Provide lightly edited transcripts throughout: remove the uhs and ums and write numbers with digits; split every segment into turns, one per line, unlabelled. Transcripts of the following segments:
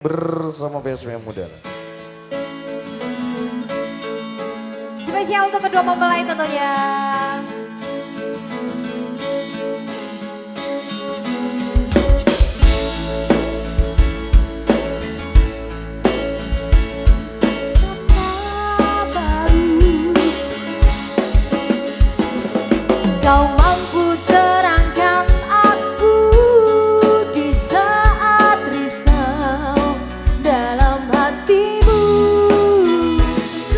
bersama PSM Muda.
Spesial untuk kedua mempelai tentunya. Kau mampu terangkan aku di saat risau dalam hatimu.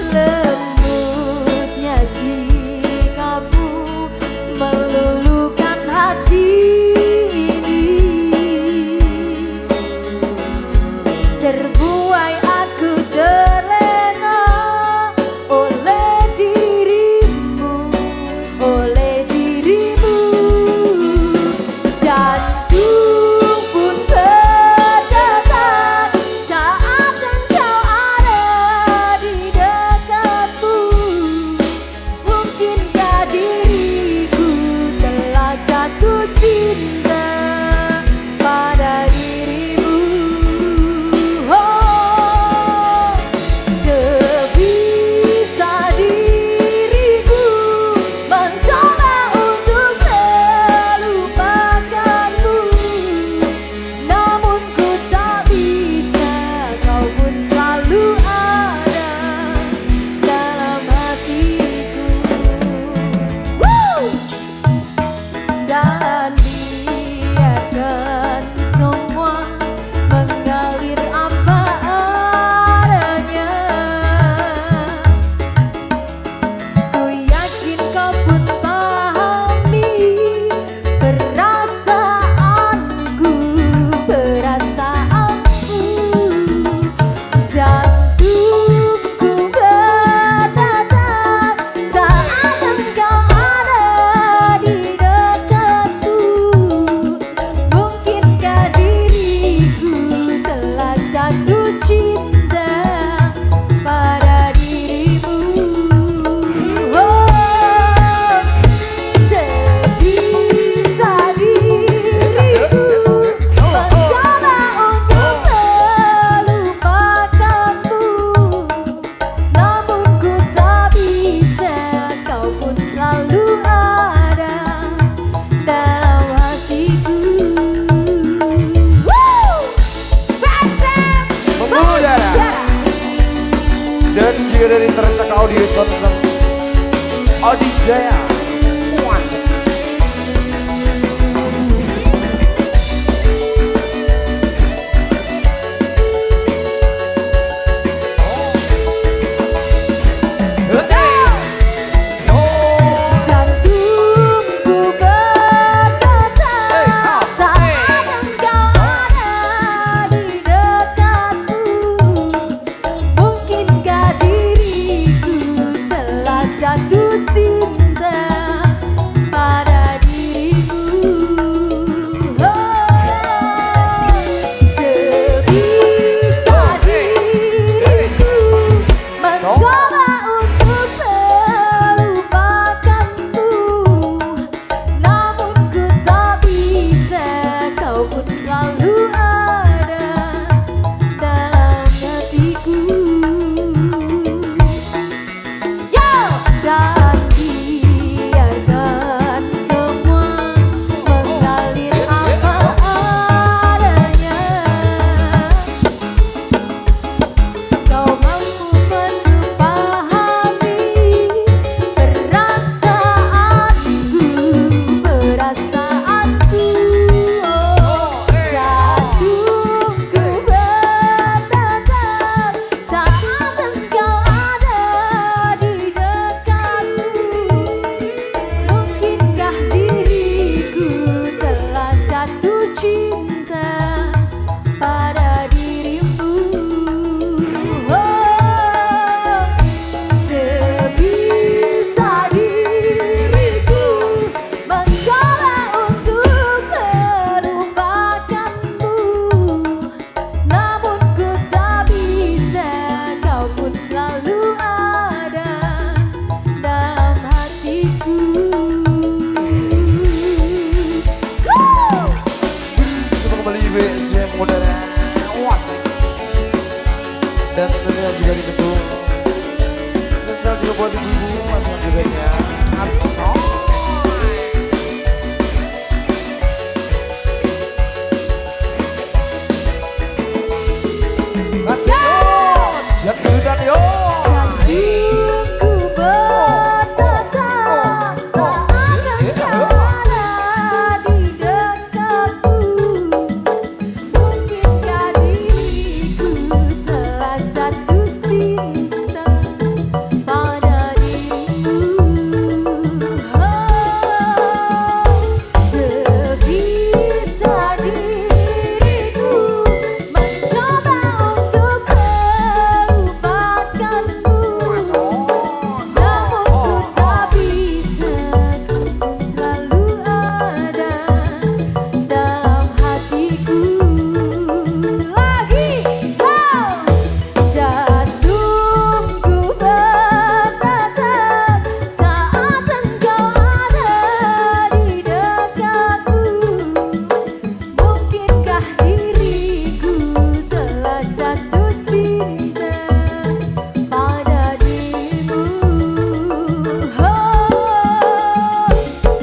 Lembutnya sikapmu meluluhkan hati ini. Terbuai aku terlena oleh dirimu, oleh dirimu. Jantung pun berdetak saat engkau ada di dekatku. Mungkinkah diriku telah jatuh cinta pada dirimu? Oh, sebisa diriku mencoba untuk melupakanmu, namun ku tak bisa. Kau pun selalu ada dalam hatiku. Woo! Dan biarkan semua mengalir apa adanya. Ku yakin kau pun pahami perasaanku, perasaanku. Jantungku berdetak saat engkau ada di dekatku. Mungkinkah diriku telah jatuh cinta pada dirimu? Oh, sebisa diriku mencoba untuk melupakanmu, namun ku tak bisa. Kau pun selalu ada dalam hatiku. Woo! PSM
Mengudara. Dan juga dari Terencak Audio Sound Adi Jaya Muasik.
Jantungku berdetak saat engkau ada di dekatku. Mungkinkah diriku telah jatuh cinta
Dan tentunya juga didukung spesial juga buat ibu-ibu Mas Jurenya Asoy. Mas yo jatuh dan yo
Jantungku berdetak saat engkau ada di dekatku. Mungkinkah diriku telah jatuh cinta pada dirimu? Sebisa diriku mencoba untuk melupakanmu, namun ku tak bisa, kau selalu ada dalam hatiku. Lagi, jantungku berdetak saat engkau ada di dekatku. Mungkinkah diriku telah jatuh cinta pada dirimu?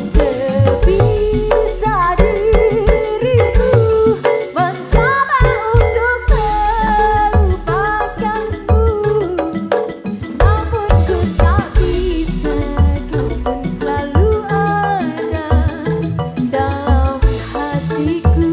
Sebisa diriku mencoba untuk melupakanmu, namun ku tak bisa, kau pun selalu ada dalam hatiku.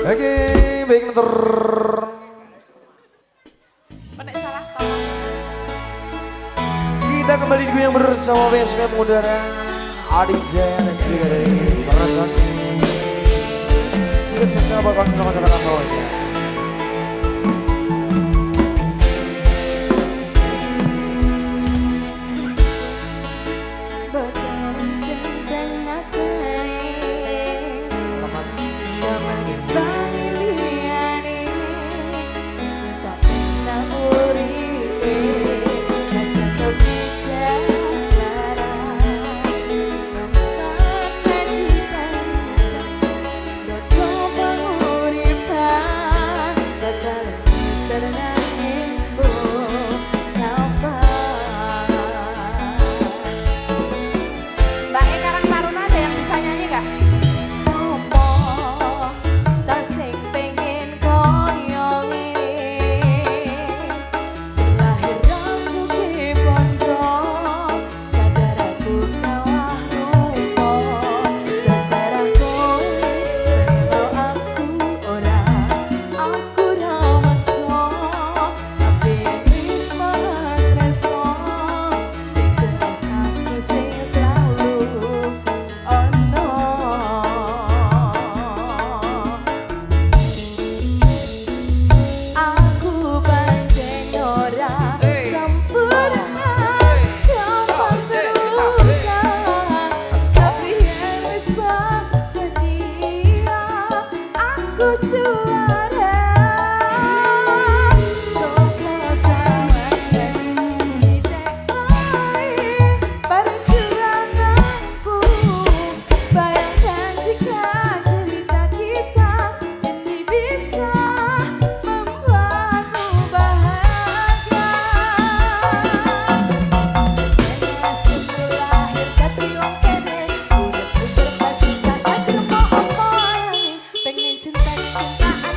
Oke, baik mentor. Kita kembali di yang bersama BSM Udara Adi Jaya dan juga dari Barajan. Sekian spesial buat kawan-kawan bawahnya. Lemas.
Mbak E Karang Taruna ada yang bisa nyanyi gak? Sopo tak sing pengen koyo ngene, lahir rasuke pondro sadar aku kawah rupa, dasar aku sayang aku ora maksa, tapi wis mas reso sing jelas aku sing selalu ono. Aku pancen ora sempurna, gampang terluka, tapi yen wis bersedia aku juara. Coba sawangan sithik wae perjuanganku, bayangkan jika cerita kita ini bisa membuatmu bahagia. Jelas aku lahir tapi wong kene, uripku serba sisa sakremo opo pengen cinta-cintaan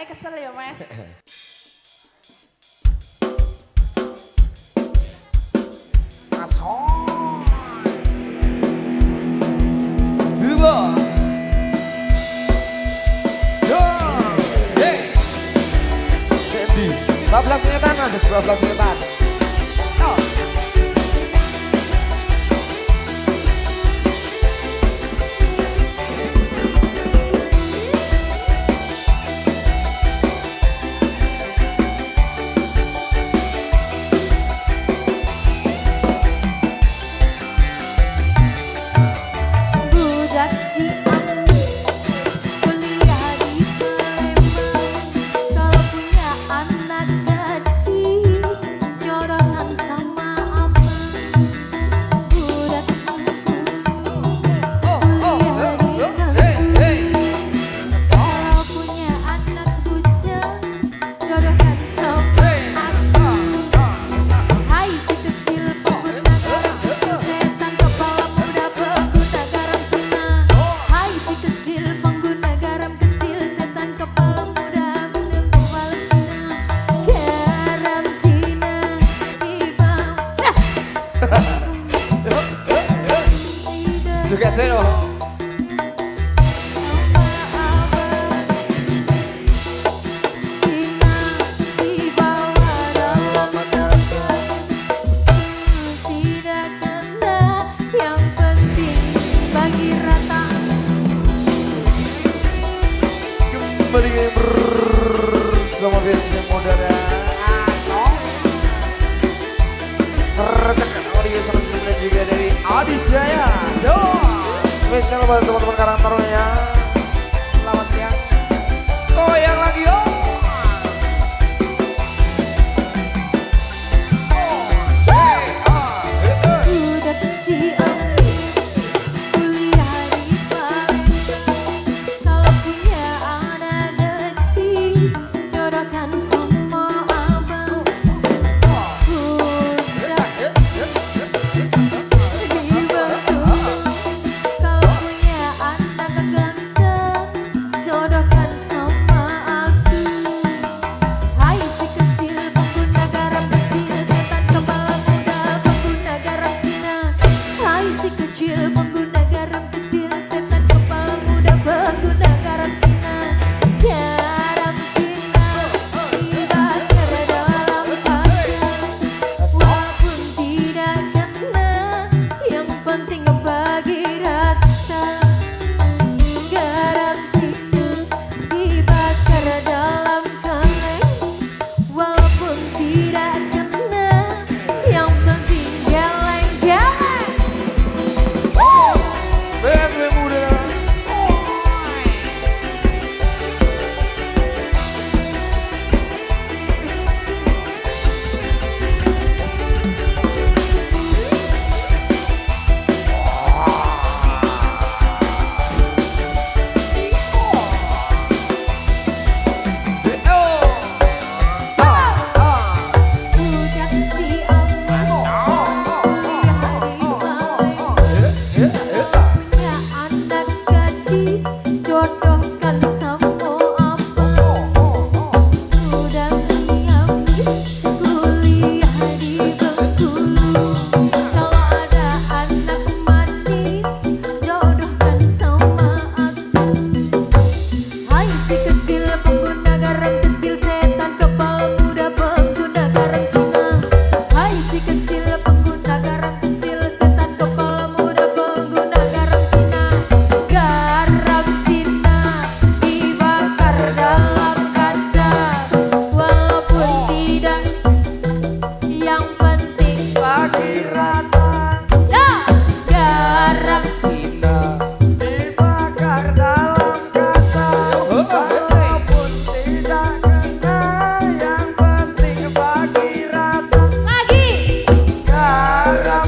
kesel ya mas.
Bablas nyetan mas, bablas nyetan. Juga zero. Kembali bersama Virgin Modern Asong tercekat audio sama juga dari Adijaya. Spesial buat teman-teman karakternya. Selamat siang. Goyang lagi yo.
Hai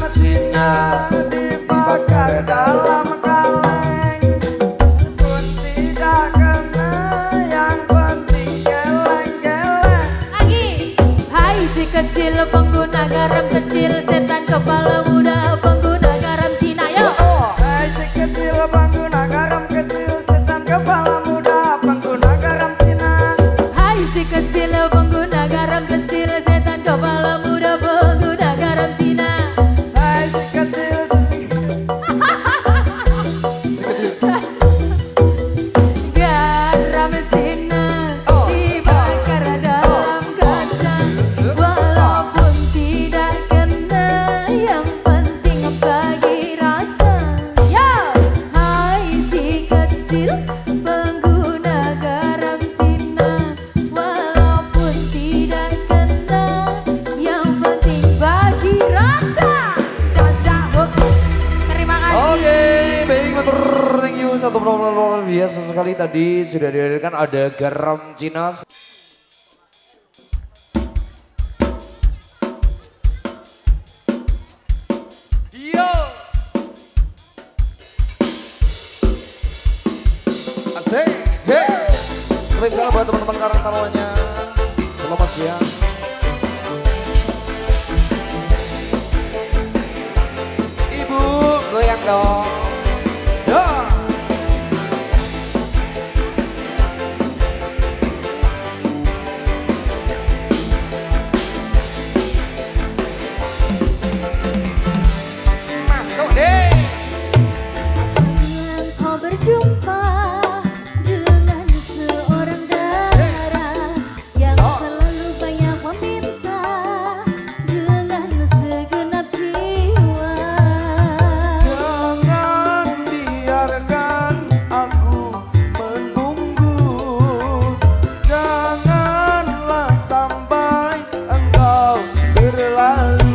Cina dibakar dalam kaleng, pun tidak kena, yang penting geleng-geleng.
Lagi. Hai si kecil pengguna garam kecil, setan kepala muda pengguna garam Cina. Yo.
Hai si kecil pengguna garam kecil, setan kepala muda pengguna garam Cina.
Hai si kecil pengguna garam kecil, setan kepala muda pengguna garam Cina.
Hai si kecil
Garam Cina dibakar dalam kaca, walaupun tidak kena, yang penting bagi rata. Yo, hai si kecil pengguna garam Cina, walaupun tidak kena, yang penting bagi rata. Cocok. Terima kasih.
Oke, baik motor, thank you. Satu program luar biasa sekali tadi sudah dihadirkan ada garam Cina. Yo, asik, hey, spesial buat teman-teman Karang Tarwanya. Selamat siang. Ibu, goyang dong. Ya. Masuk deh.
Kau berjumpa dengan seorang dara yang selalu banyak meminta dengan segenap jiwa.
Jangan biarkan aku menunggu, janganlah sampai engkau berlalu.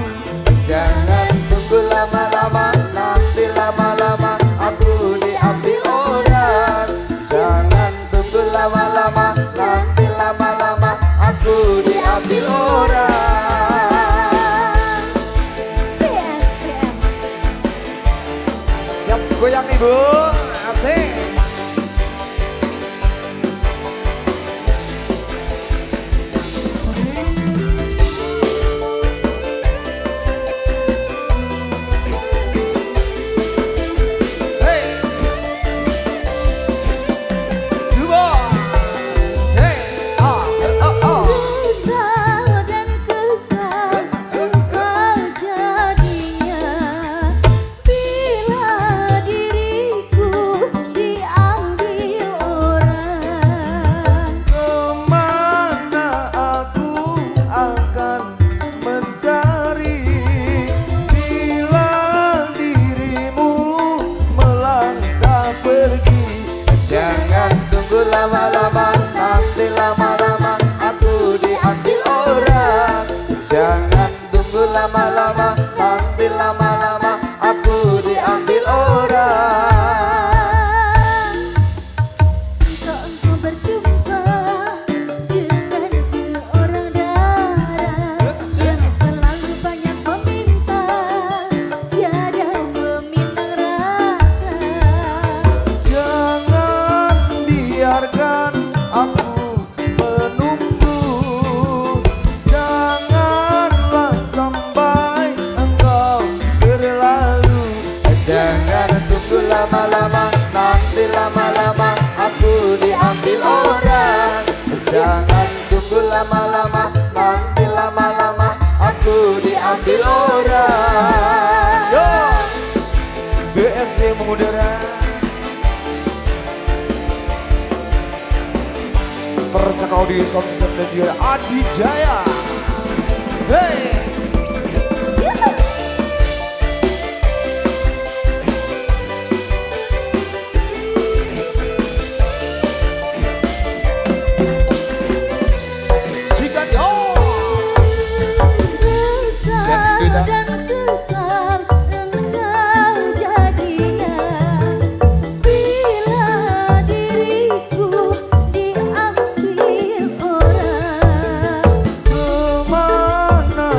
Jangan tunggu lama-lama, nanti lama-lama aku diambil orang. Jangan tunggu lama-lama, nanti lama-lama aku diambil orang.
PSPM.
Siap goyang ibu, asik. Hey, Suba. Hey,
Sesal dan kesal engkau jadinya bila diriku diambil orang.
Kemana aku akan mencari bila dirimu melangkah pergi. Jangan tunggu lama-lama, nanti lama-lama aku diambil orang. Jangan tunggu lama-lama, nanti lama-lama aku diambil orang.
Jika engkau berjumpa dengan seorang dara yang selalu banyak meminta, tiada meminang rasa.
Jangan biarkan aku menunggu, janganlah sampai engkau berlalu. Jangan tunggu lama-lama, nanti lama-lama aku diambil orang. Jangan tunggu lama-lama, nanti lama-lama aku diambil orang. Yo, BSD mengudara. Tercakau di sound system dan juga Adi Jaya. Hey. Sikat yo.
Sesal dan kesal engkau jadinya bila diriku diambil orang.
Kemana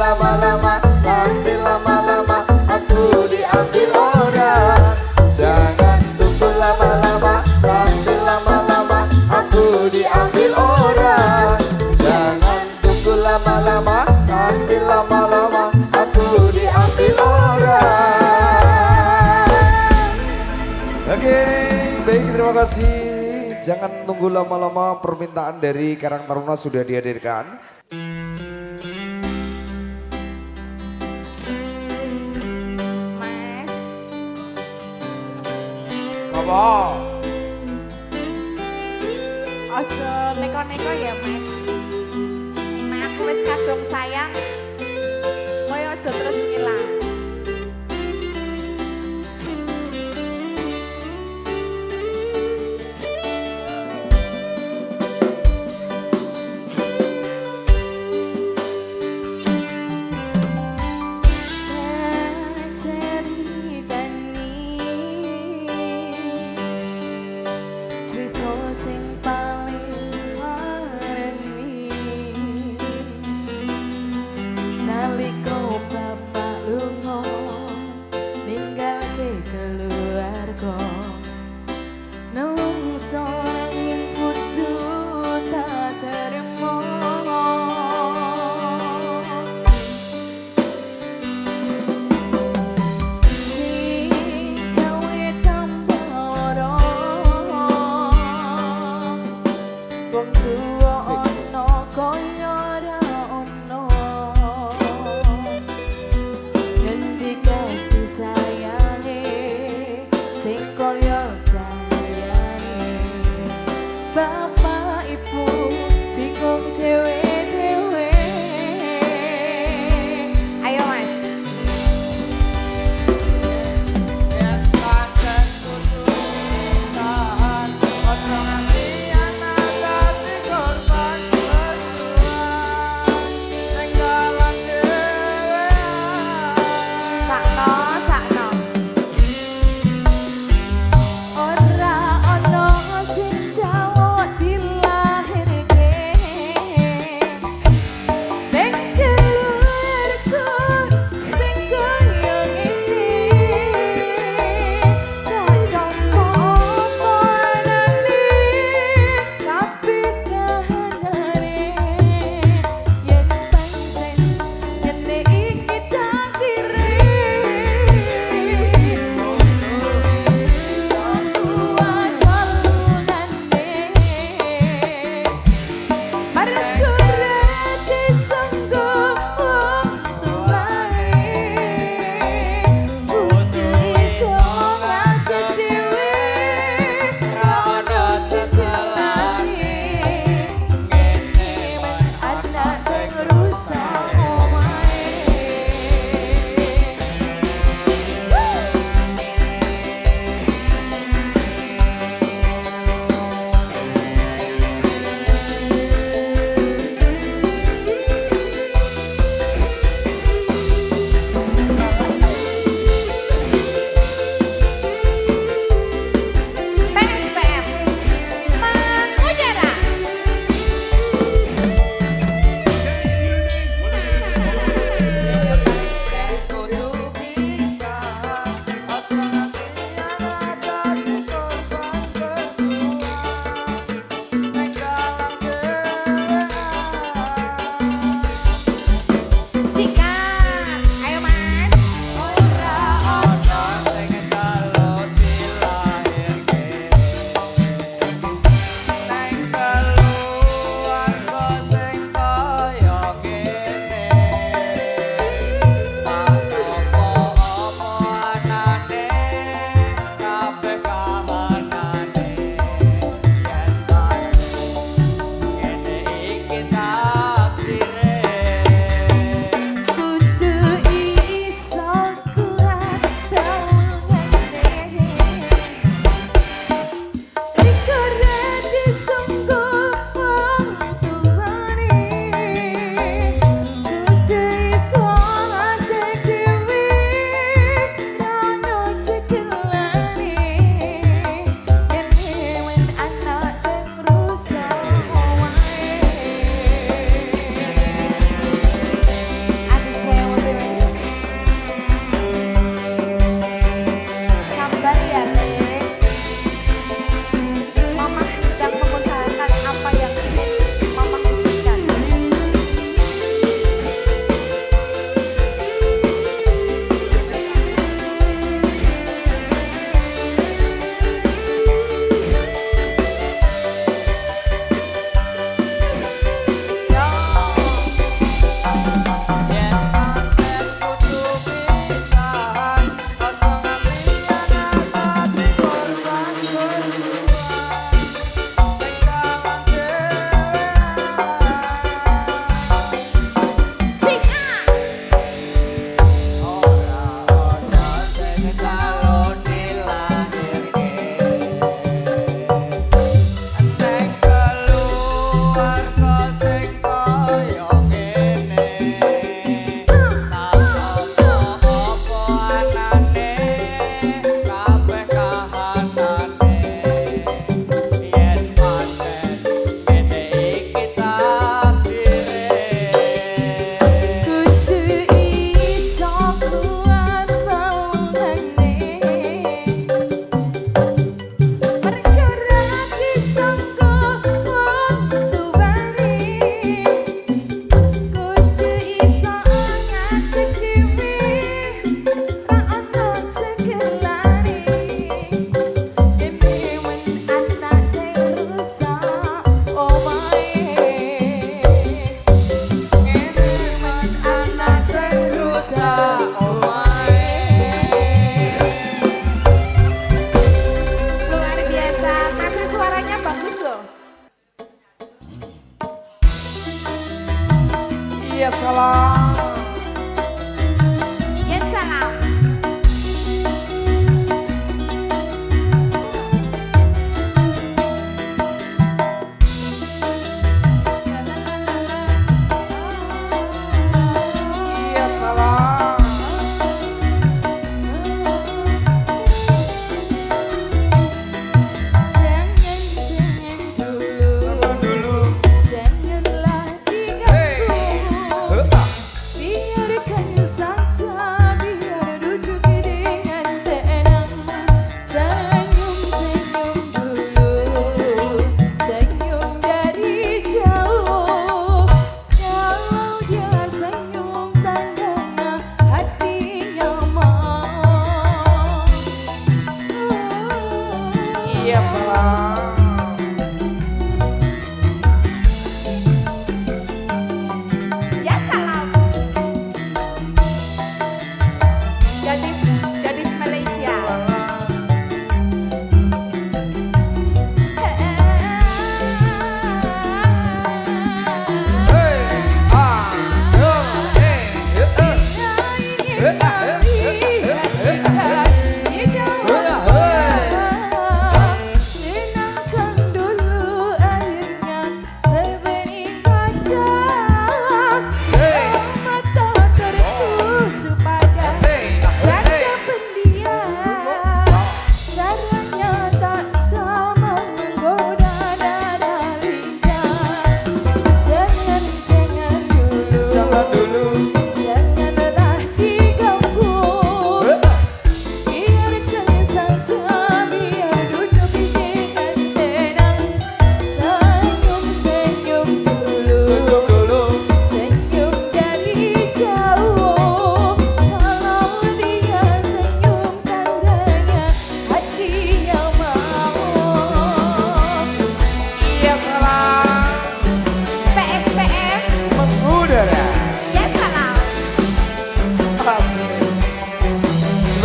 lama-lama, nanti lama-lama aku diambil orang. Jangan tunggu lama-lama, nanti lama-lama aku diambil orang. Jangan tunggu lama-lama, nanti lama-lama aku diambil orang. Oke, baik, terima kasih. Jangan tunggu lama-lama, permintaan dari Karang Taruna sudah dihadirkan.
Mas,
Apa?
ojo neko-neko ya Mas. Nah aku wis kadung sayang, kowe ojo terus ngilang. Sing paling warni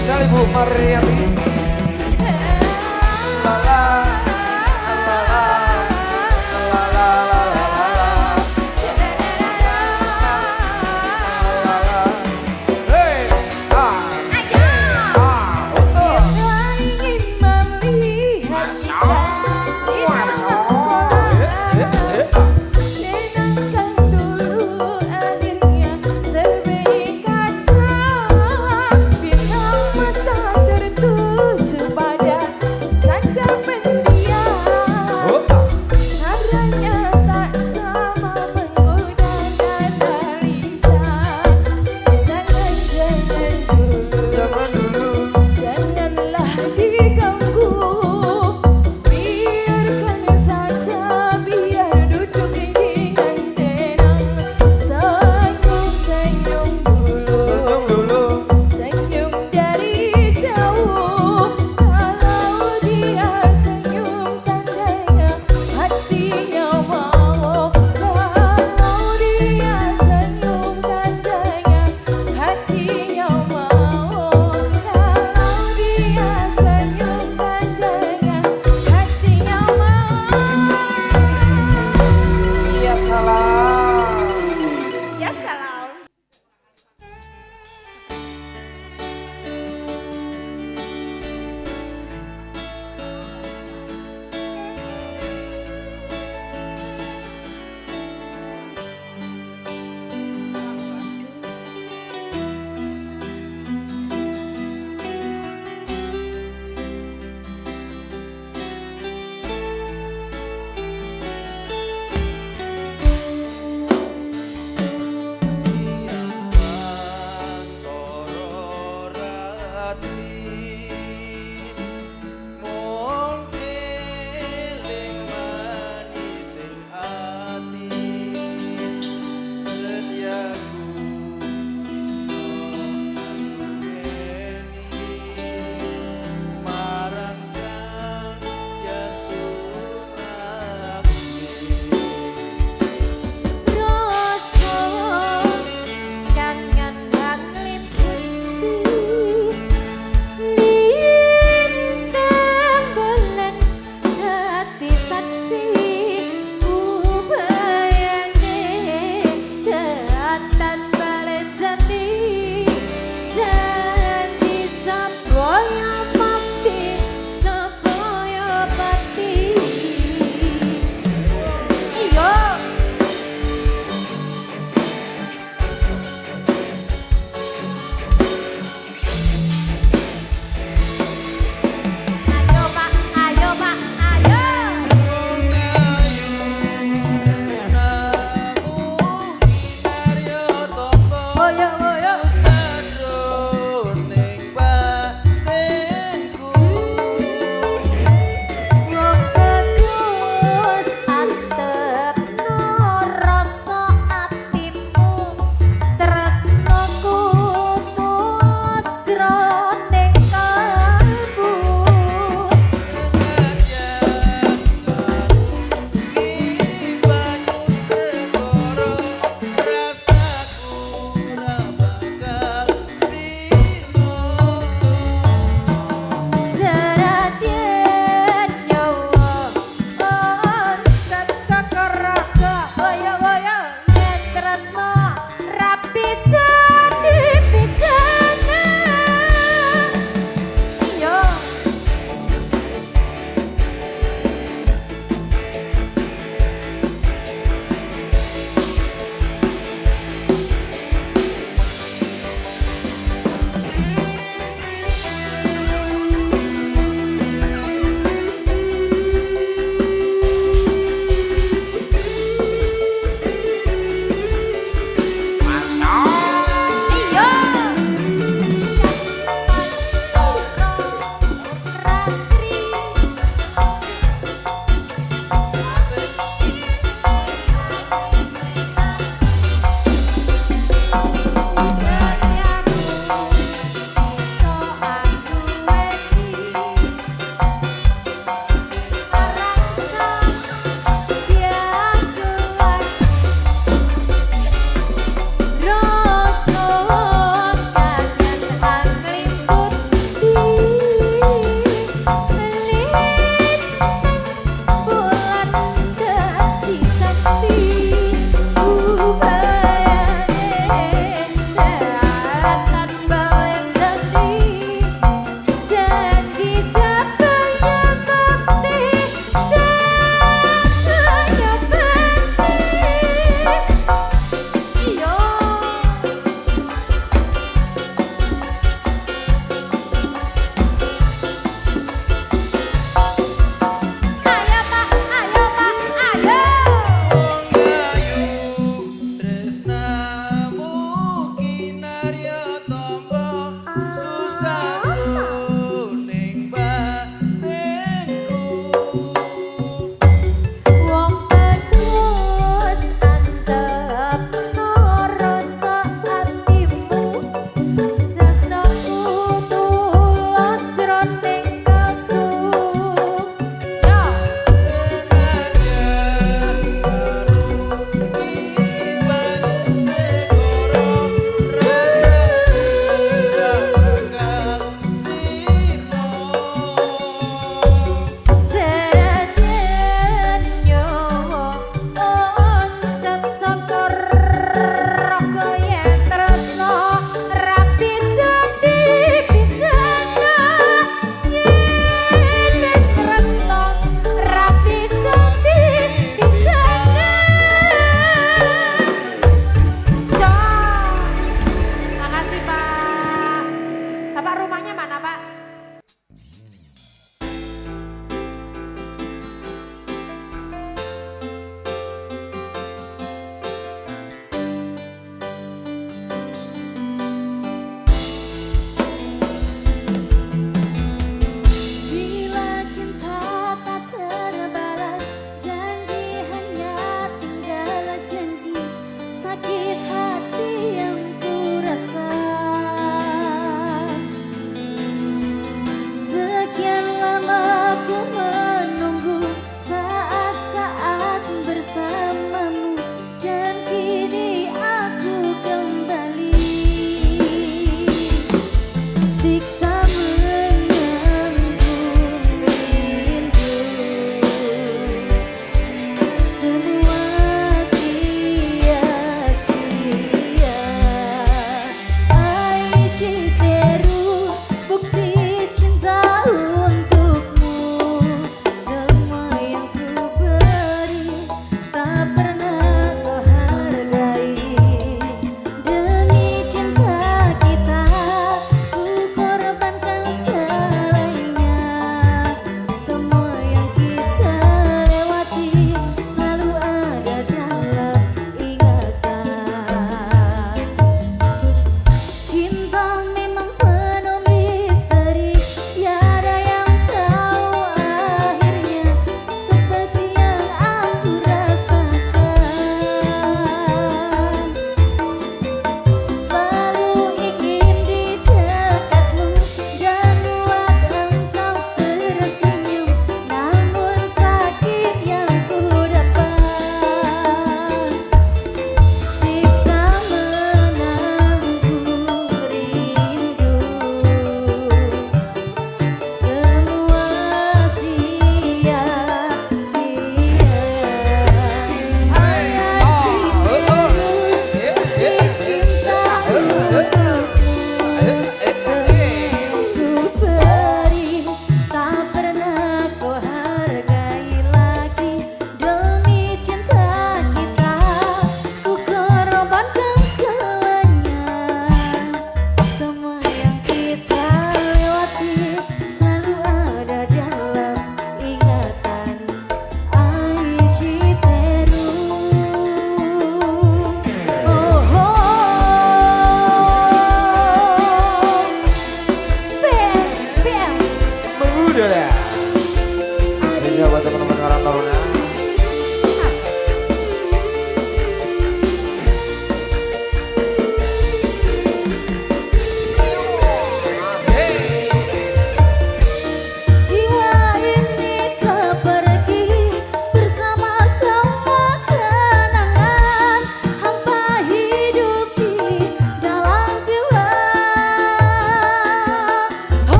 spesial Ibu Mariati. Lala, lala, lala, lala. Hey,
ingin melihat denangkan dulu akhirnya serbei kaca bila mata tertuju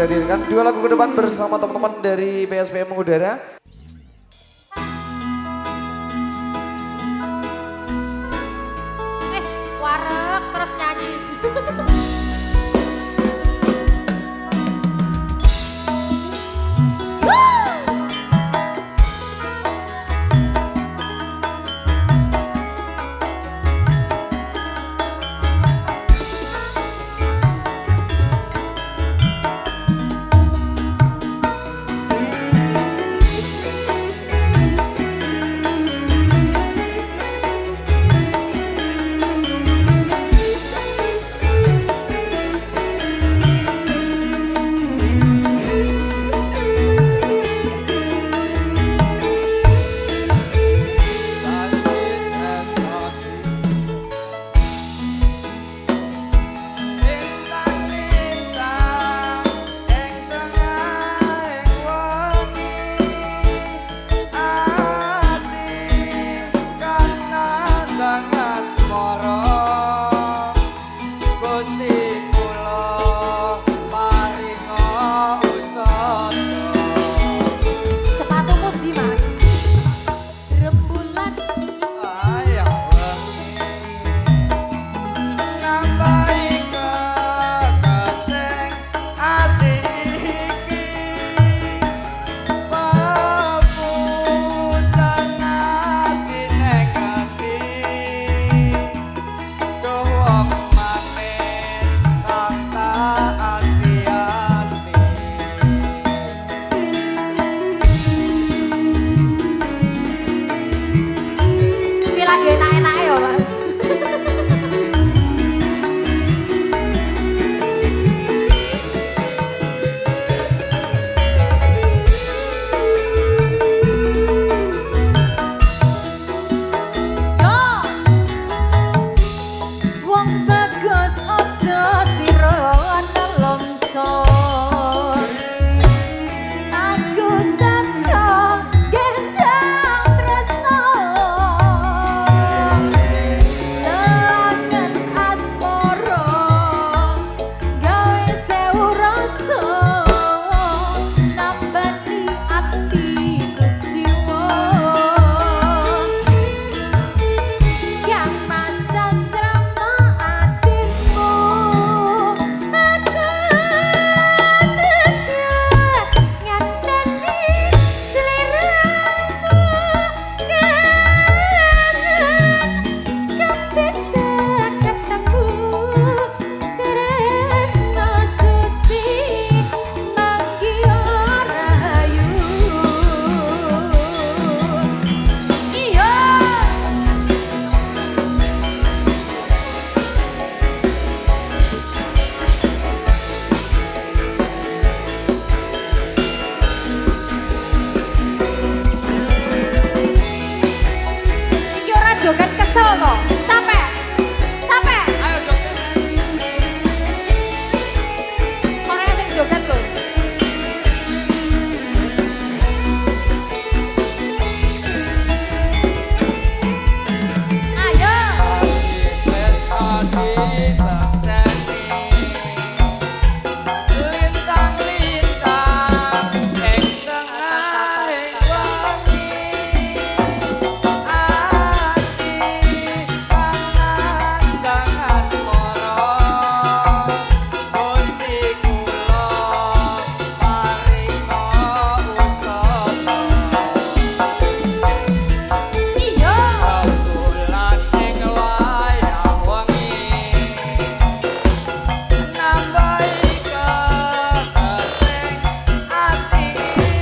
sudah dihadirkan dua lagu ke depan bersama teman-teman dari PSPM Mengudara.
Warek terus nyanyi. kok. Capek. Capek.
Ayo joget.
Orang sing joget lho. Ayo.
Wes hati sakseni. Lintang-lintang ing tengahing wangi. Ati panandang asmara. Gusti kula paringa usapa.
Iya.
Bulan ing wayah wengi nambahi kekasing ati iki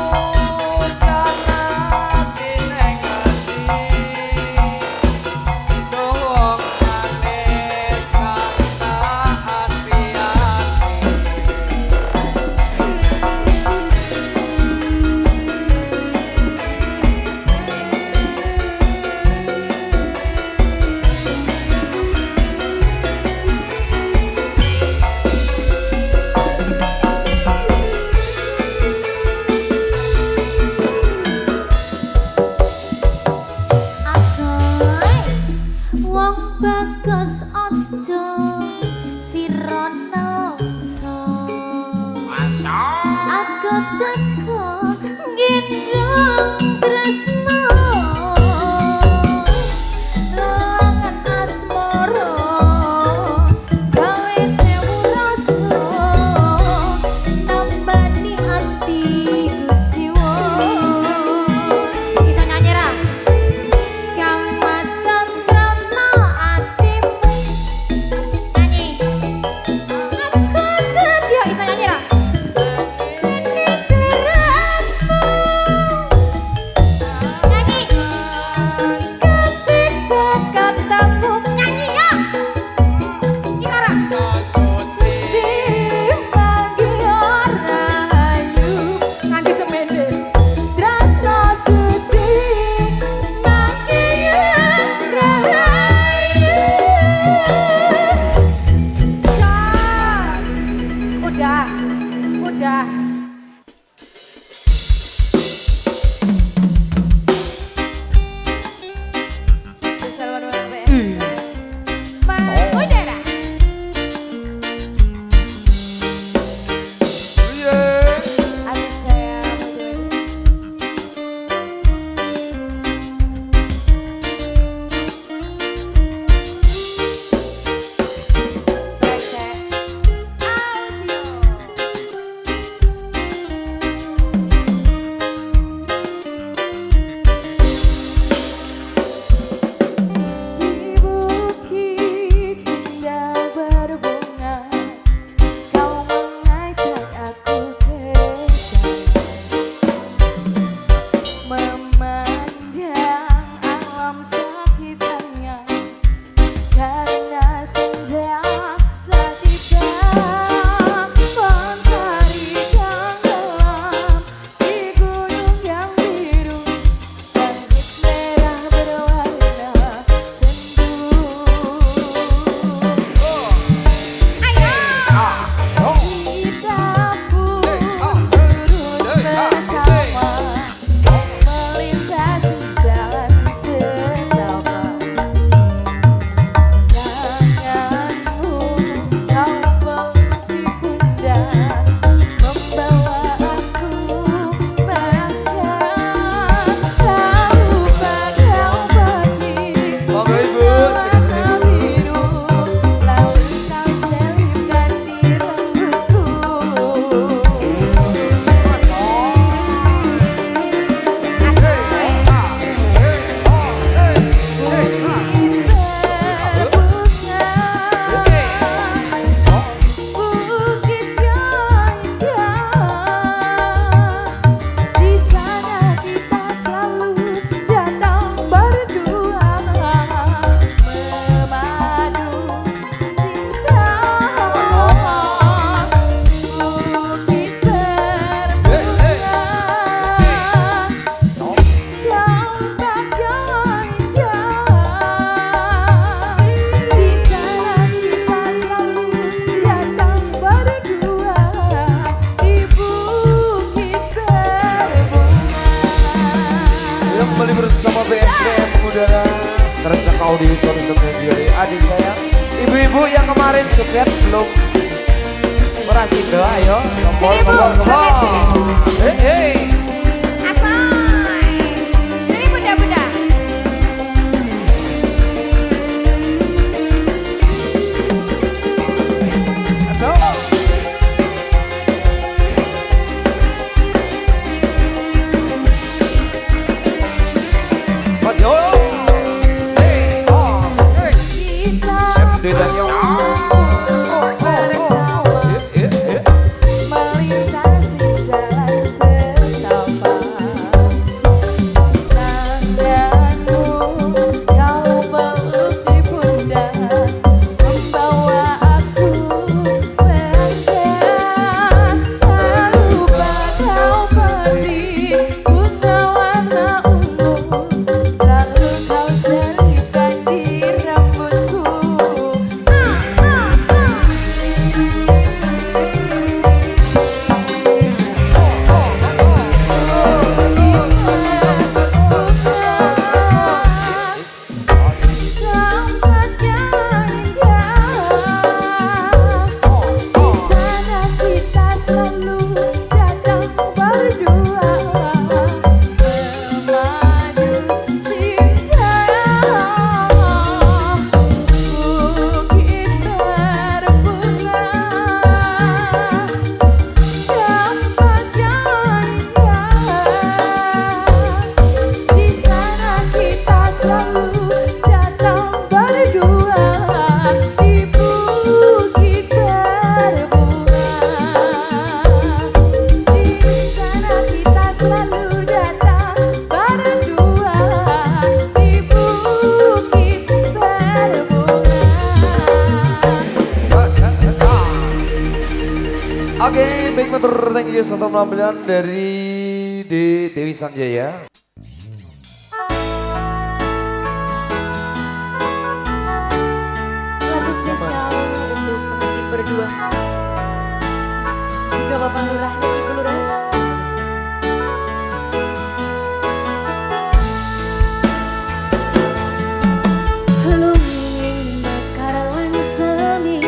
kepucan ati ning ati doang manis kata ati-ati.
Asoy. Wong bagus aja sira nelongso. Aku teko gendong tresno. Lelangan asmara gawe sewu rasa nambani atiku jiwa. Bisa nyanyi ra? Kang Mas tentremno atimu. Nyanyi. Aku sedia. Bisa nyanyi ra? Ini sliramu
BSPM Udara tercekau di Sony Media dari adik saya. Ibu-ibu yang kemarin joget belum berhasil doa ayo.
Sini, Bu, joget sini.
Hei.
Asai. Sini bunda-bunda. Melintasi jalan setapak. Tanganmu kau peluk di pundak, membawa aku berangkat. Lalu kau beli bunga warna ungu, lalu kau selipkan di rambutku.
Oke, baik matur thank you satu penampilan dari Dewi Sanjaya.
Lagu spesial untuk pengantin berdua. Jika Bapak Lurah dan Ibu Lurah Luming mekar lan semi,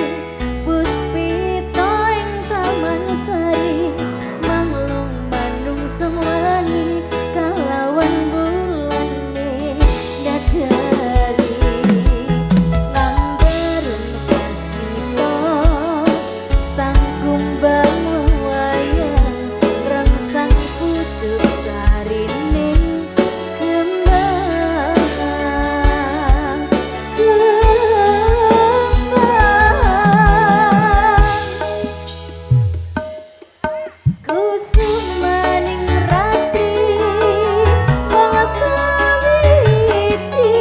puspita ing taman sari, manglung Bandung semulani, kalawan bulane dadari. Ngambarung sasmito, sang kumbang wayang, rangsang pucuk sarining kembang. Kusumaning ratri bangsa wiji,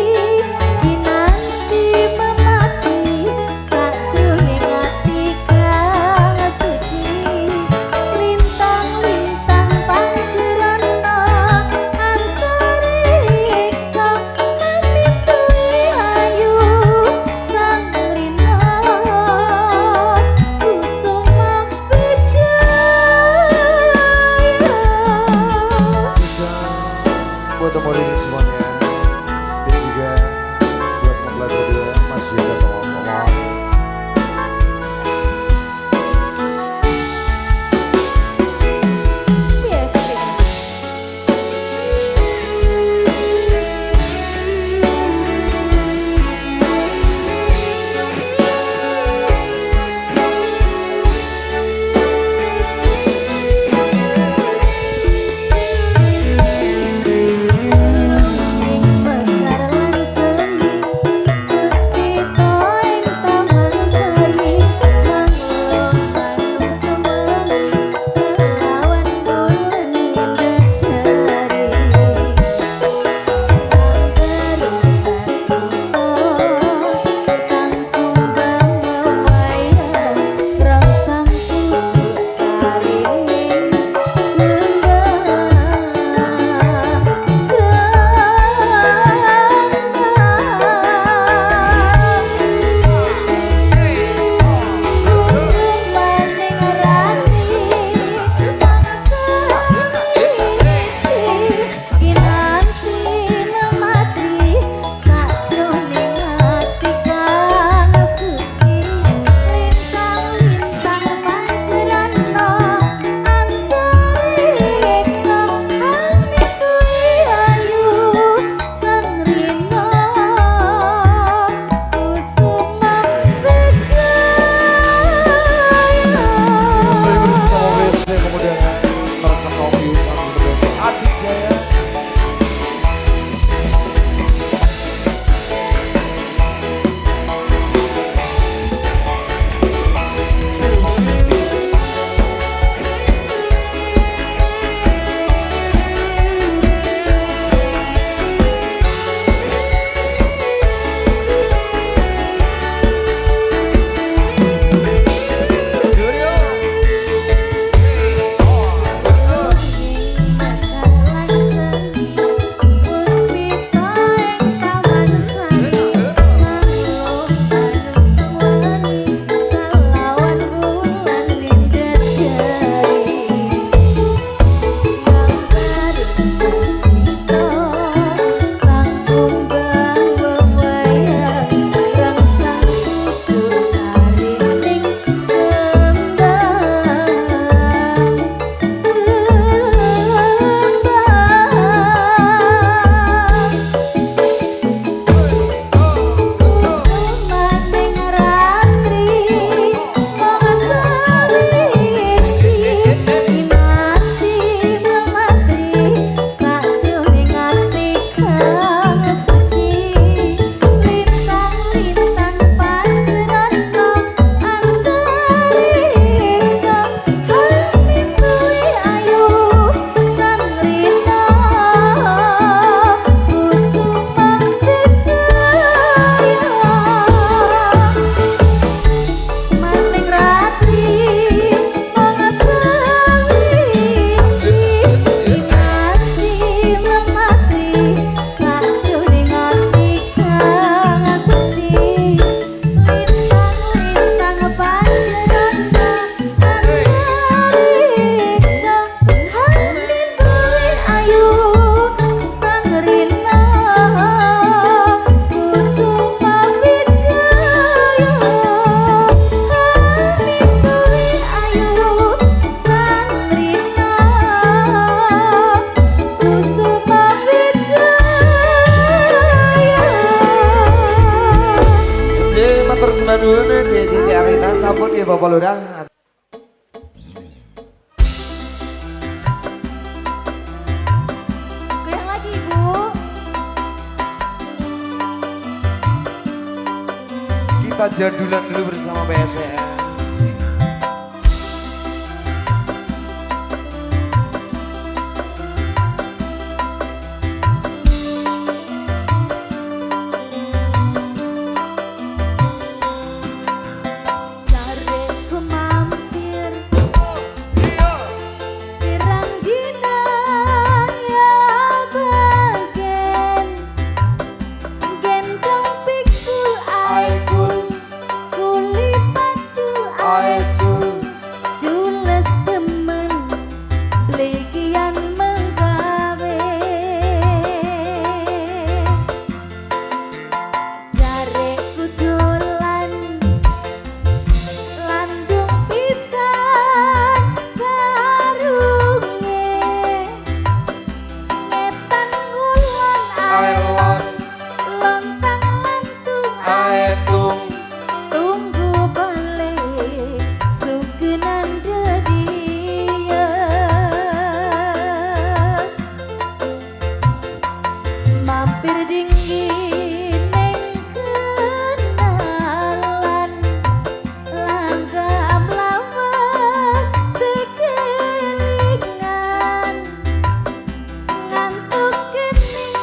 kinanti memati sajroning ati kang suci. Lintang-lintang panjerana antariksa, ngamimpi ayu sang rina kusuma
Sisa buat teman ini semuanya dan juga buat mempelai berdua Mas Yoga sama Mama.
Yes,
nuwun Desi Arina sampun ya Bapak Lurah.
Goyang lagi Ibu.
Kita jadulan dulu bersama PSWR.
Jareku mampir pirang dina ya bagen gendong pikul aikul kuli pacu aikul jules temen legian menggawe jareku dolan landung pisan sarunge ngetan ngulon
Aelon
lontang lantung
aetung
tunggu balik sugenan dedia mampir dingin neng kenalan langgam lawas sekelingan ngantuk kening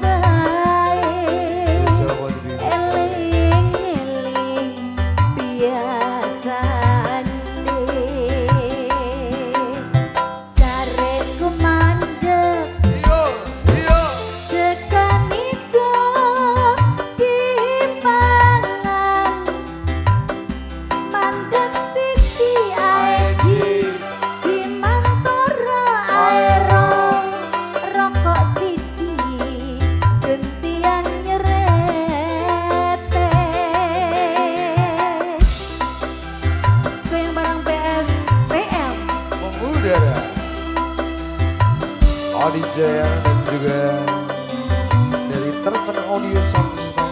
bae eling-eling biasane jareku mandeg tekan ijo dipangan mandeg siji aji Cimantoro aero rokok siji gentian nyerete goyang barang PSPM
mengudara Adi Jaya dan juga dari Tercek Audio Sound System.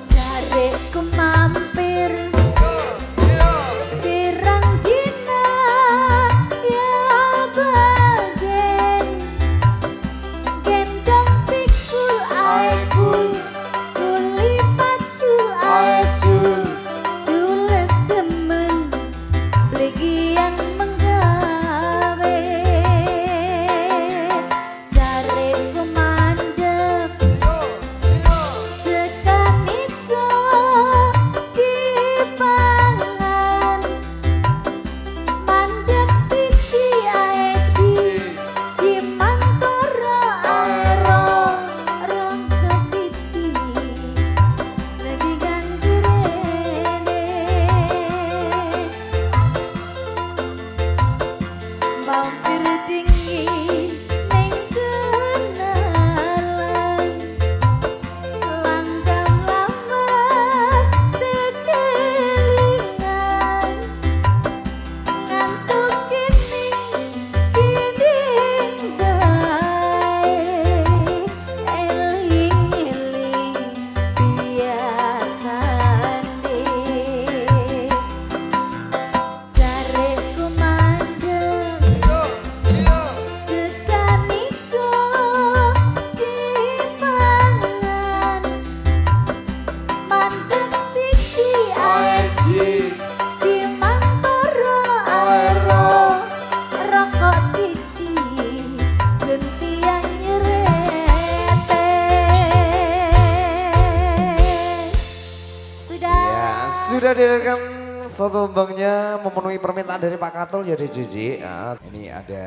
jareku mampir pirang dina ya bagen gendong pikul aikul kuli pacu aikul jules temen legian menggawe jareku mandeg tekan ijo dipangan mandeg siji aji Cimantoro aero rongko siji legian gerene mampir dingin neng kenalan langgam lawas sekelingan ngantuk kening bae eling-eling biasane jareku mandeg tekan ijo dipangan mandeg siji aji Cimantoro aero rokok siji gentian nyerete sudah
Ya, sudah direkam satu tembangnya memenuhi permintaan dari Pak Katul jadi Jiji. Nah, ini ada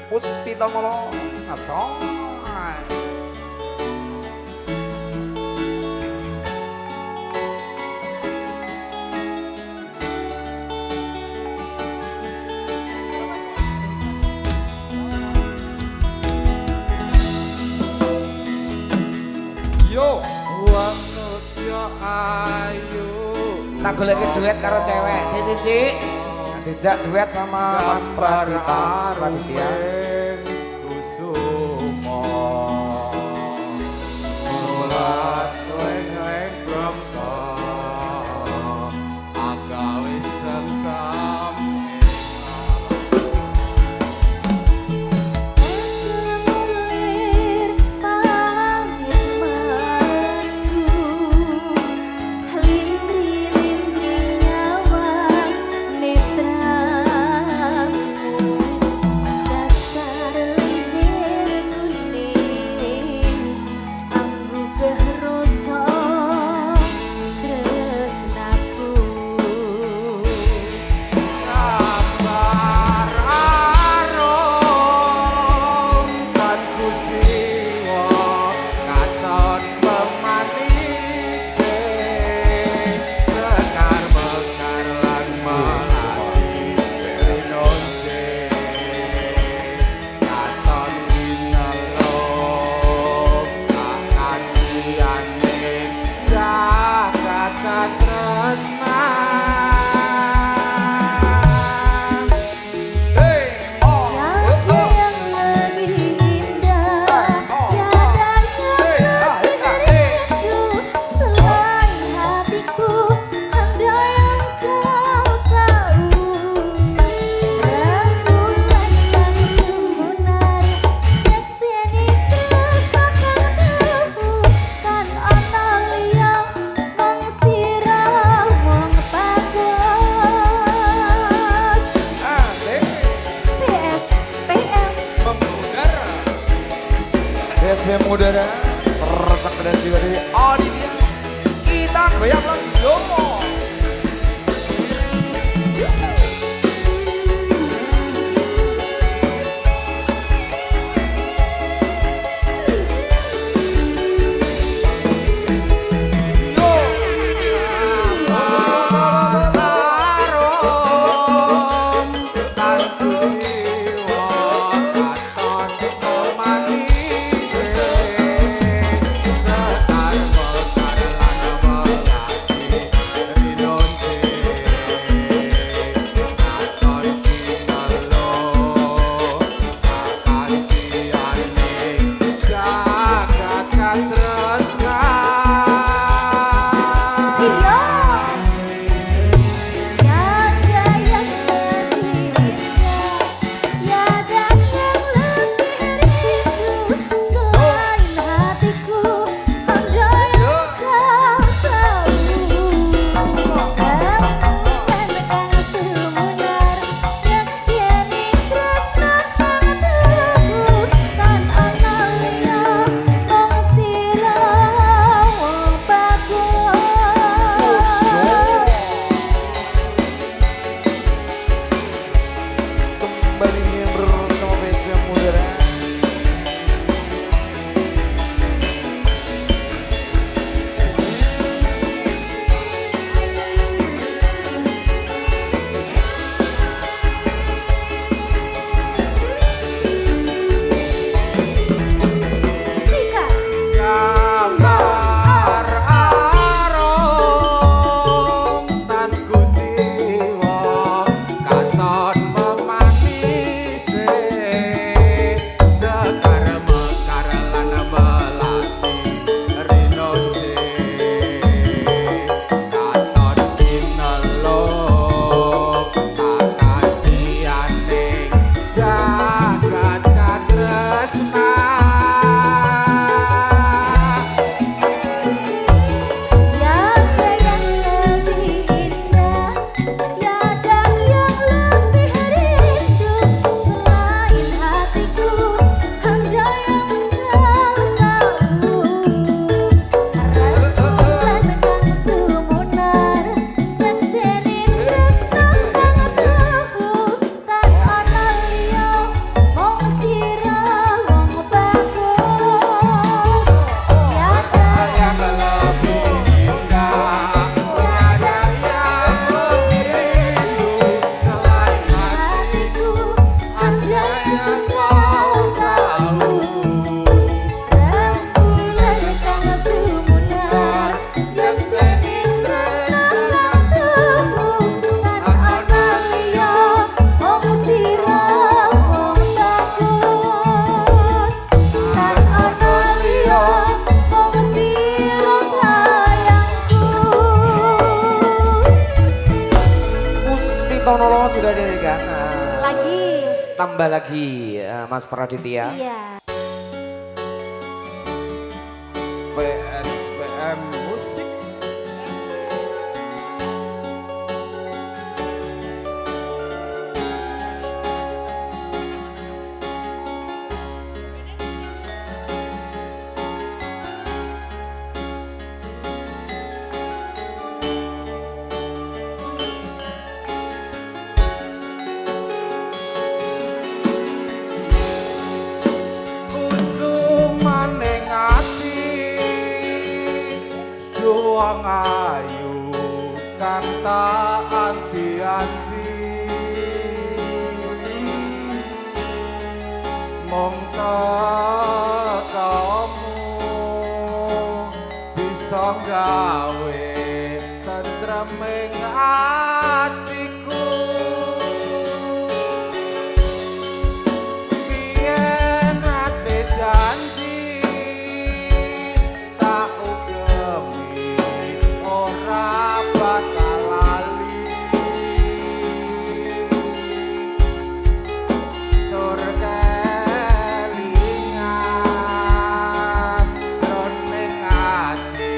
Puspito Molo Asoy.
Yo, wanut yo ayu
Tak goleki duet karo cewek. Dik Cici. Dijak duet sama Mas Praditya.
Kusumo mulat leng-leng bremta agawe sengsam
Semulir pamit mantu Lindri-lindri nyawa netraku Dasar lincir kuning Anggugah rasa tresnaku
sabar arom lan kusiwa katon pemanise mekar-mekar lan melati rinonce katon winelong kakandiyane jagat tresna.
Hey, oh,
Tiada yang lebih indah, tiada yang lebih rindu selain hatiku. Andai yang kau tahu, rembulan yang semunar, yaksen itu takkan tahu. Kan ana liya mengsiram wong bagus.
asik.
PSPM
DSP Mudara tercek dan juga dari Aditya. Kita goyang lagi yomo. tambah lagi Mas Praditya.
Iya.
PSPM Musik. Kusumaning ati juang ayu kang tak anti-anti mong kamu bisa gawe tentreming atiku biyen ate janji tak ugemi ora bakal lali tur kelingan jroning ati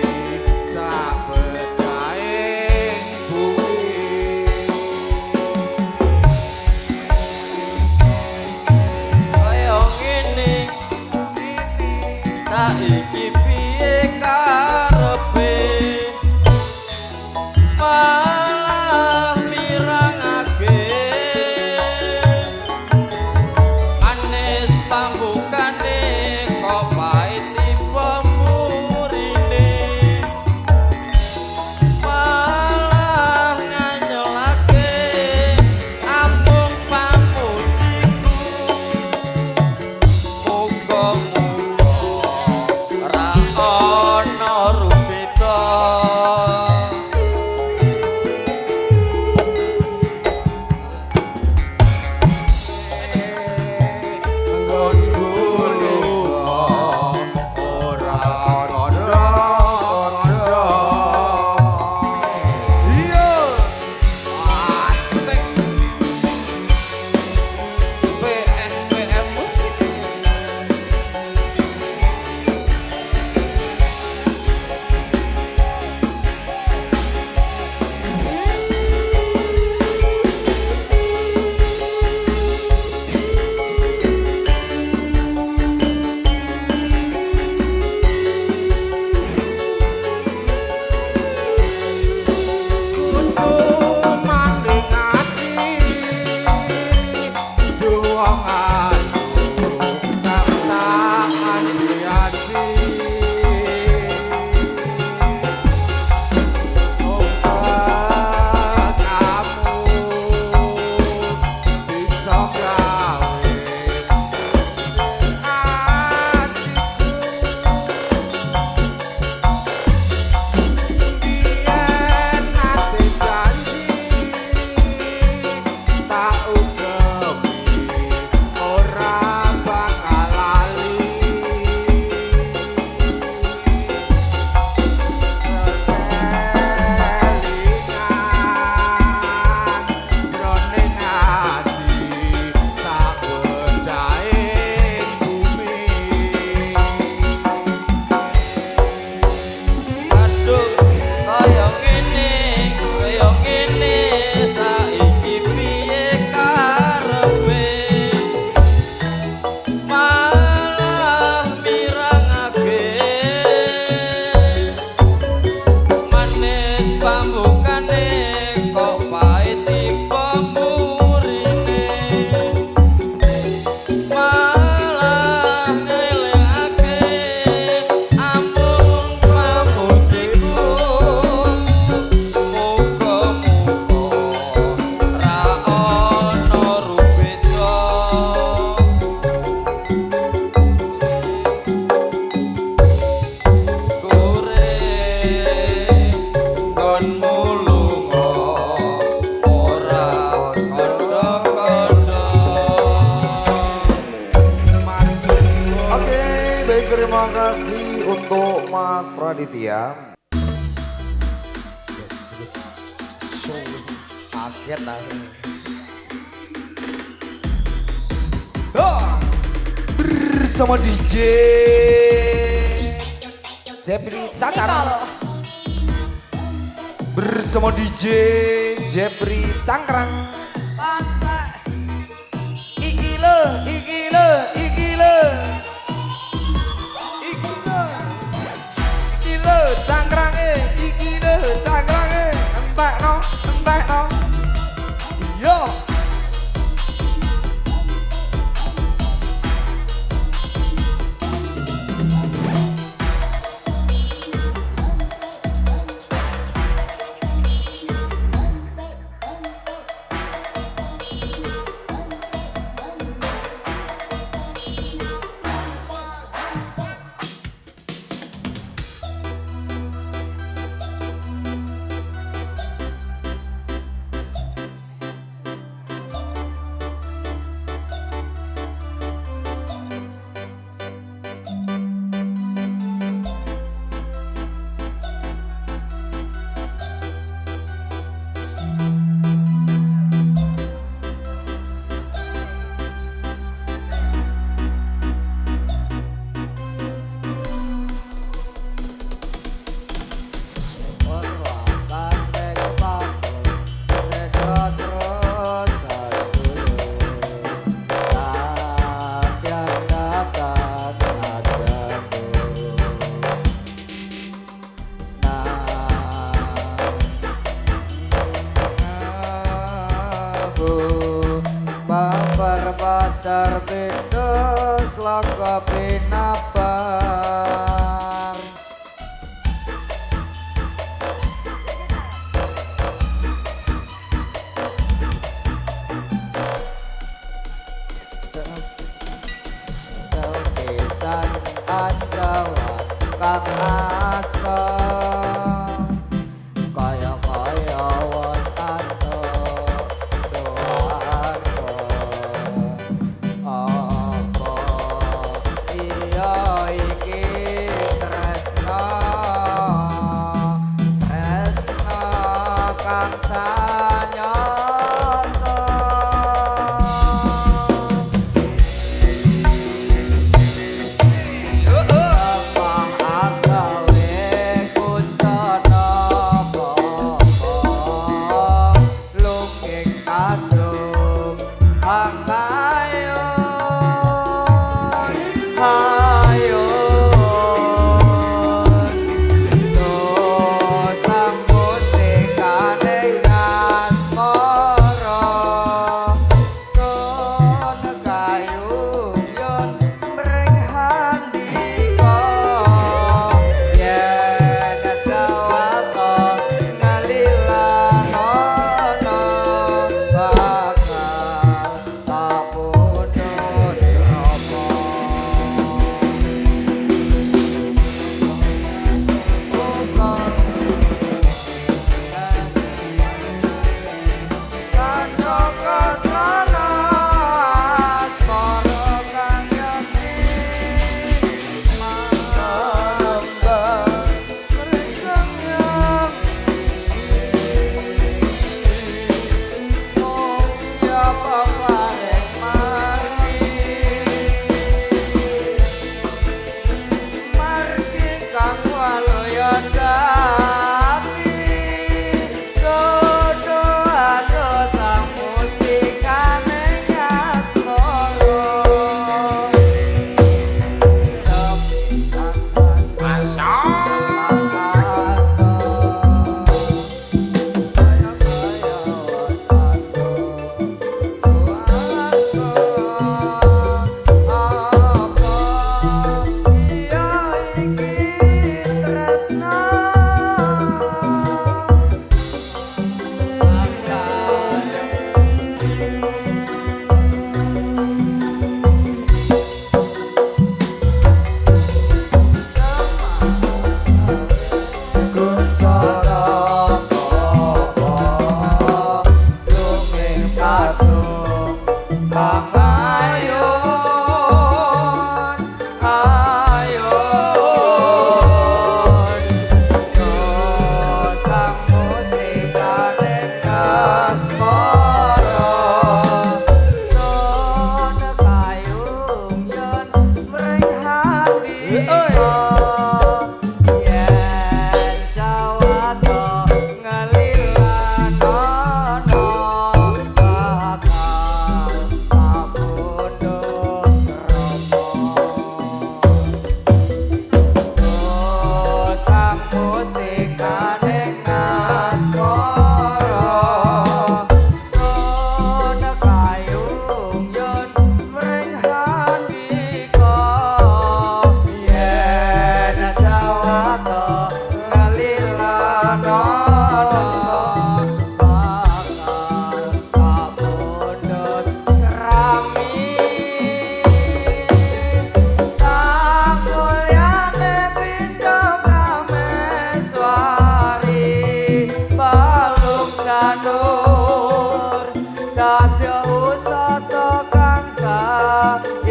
sabedaing bumi
Kaya ngene saiki piye karepe malah mirangake manis pambukane kok pahit pemurine malah nganyelake amung pamujiku muga-muga ora ana rubeda
nggonku ora kandha iya asik PSPM Musik. Kusumaning ati juang ayu kang tak anti-anti kamu bisa gawe biyen ate janji tak ugemi ora bakal lali kelingan jroning ati sabedaing bumi
aduh kaya ngene saiki piye karepe malah mirangake manis pambukane kok pahit pemurine malah ngelingake amung pamujiku muga-muga ra ana rubeda gore konmu lunga ora kandha-kandha
Oke, baik terima kasih untuk Mas Praditya. Kaget lah. bersama DJ Jepri Cangkrang bersama DJ Jepri Cangkrang. Iki le, iki le, iki le, iki le, iki le cangkrange, iki le cangkrange, entek no, yo.
Pacar beda slaka pinabar Sepisan anjawa kang asta kaya was anto suwarto apa iya iki tresna kang sanyata Lemah agawe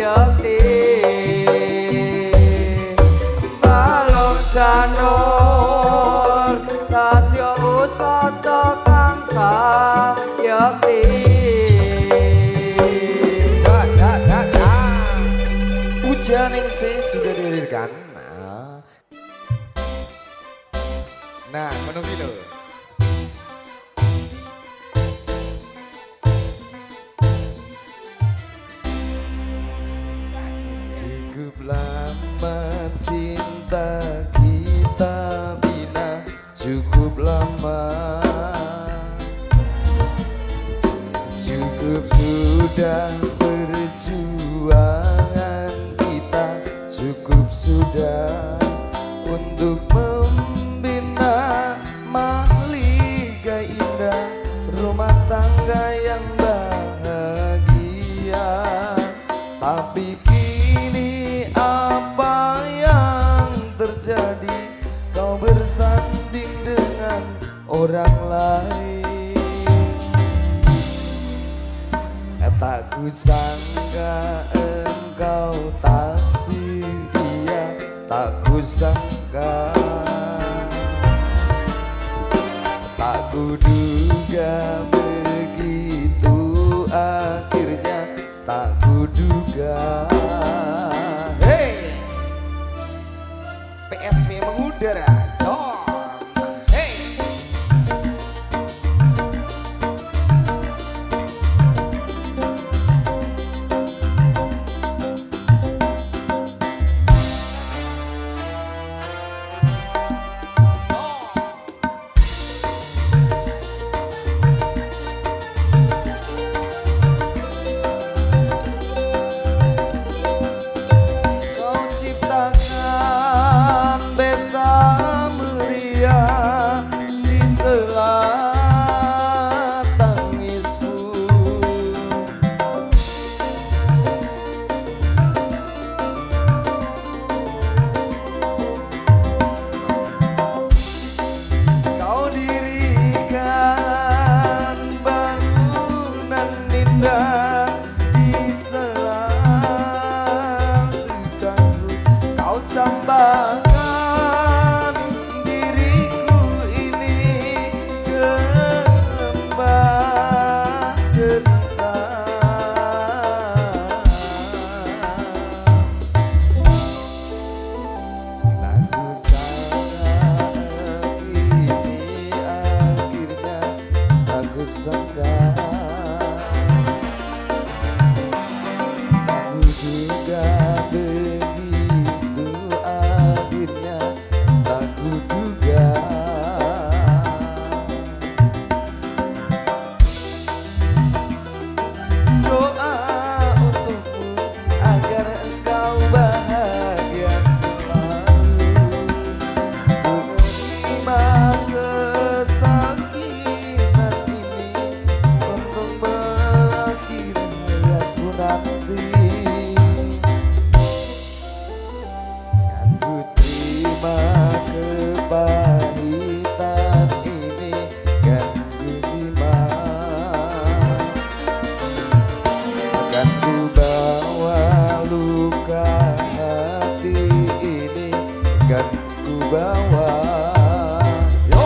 yakti balung janur radya usada kangsa yakti
Puja Ningsih sudah dihadirkan. Nah, menunggu loh. Cukup lama cinta kita bina, cukup lama. Cukup sudah perjuangan kita, cukup sudah untuk membina mahligai indah rumah tangga yang bahagia. Tapi kini apa yang terjadi? Kau bersanding dengan orang lain. Tak kusangka engkau taksir dia, tak kusangka, tak kuduga begitu akhirnya, tak kuduga. Hey, PSW mengudara, so. Tambahkan diriku ini ke lembah getah. Tak kusangka ini akhirnya, tak kusangka, tak kuduga kepahitan ini kan ku terima, akan ku bawa luka hati ini, kan ku bawa. Yo,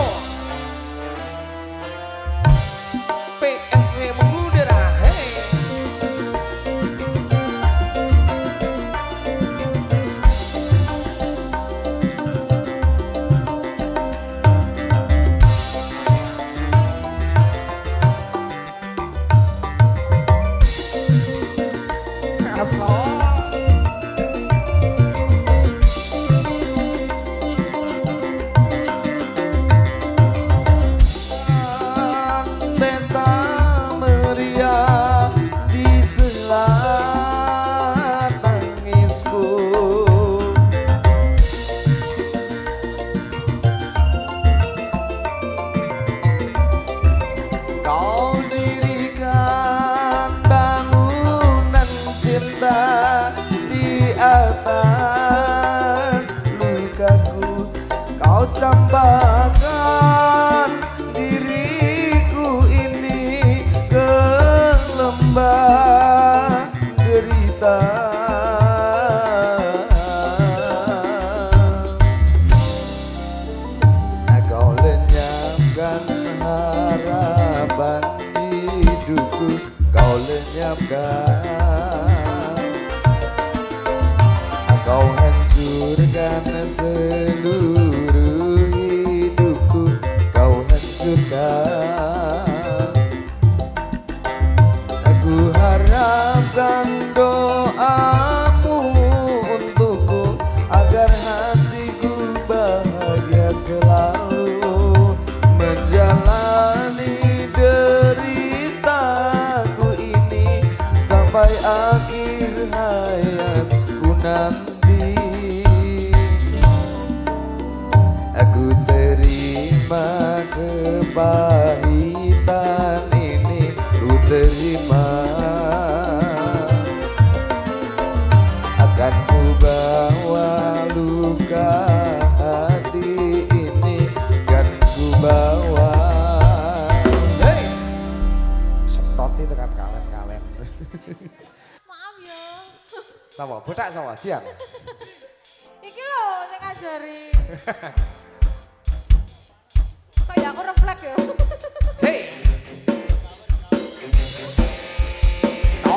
PSW mengudara, hey. Pesta meriah di sela tangisku. Kau dirikan bangunan cinta di atas lukaku. Kau campakkan diriku ini ke lembah derita. Kau hancurkan seluruh hidupku, kau hancurkan. Aku harapkan doamu untukku agar hatiku bahagia selalu menjalani deritaku ini sampai akhir hayatku nanti. Aku terima kepahitan ini, ku terima. Akan ku bawa luka hati ini, kan ku bawa. Hey, semproti tekan kalen-kalen.
Maaf ya.
Sama budak sama siang.
Iki lho sing ngajari. Kayak aku refleks ya.
Hey. So.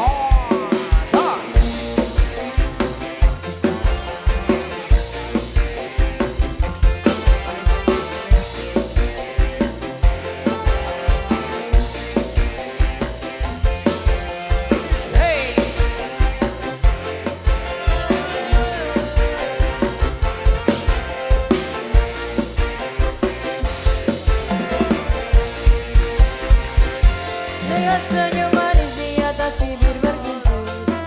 Hey.
Lihat senyum manis di atas bibir berkincu,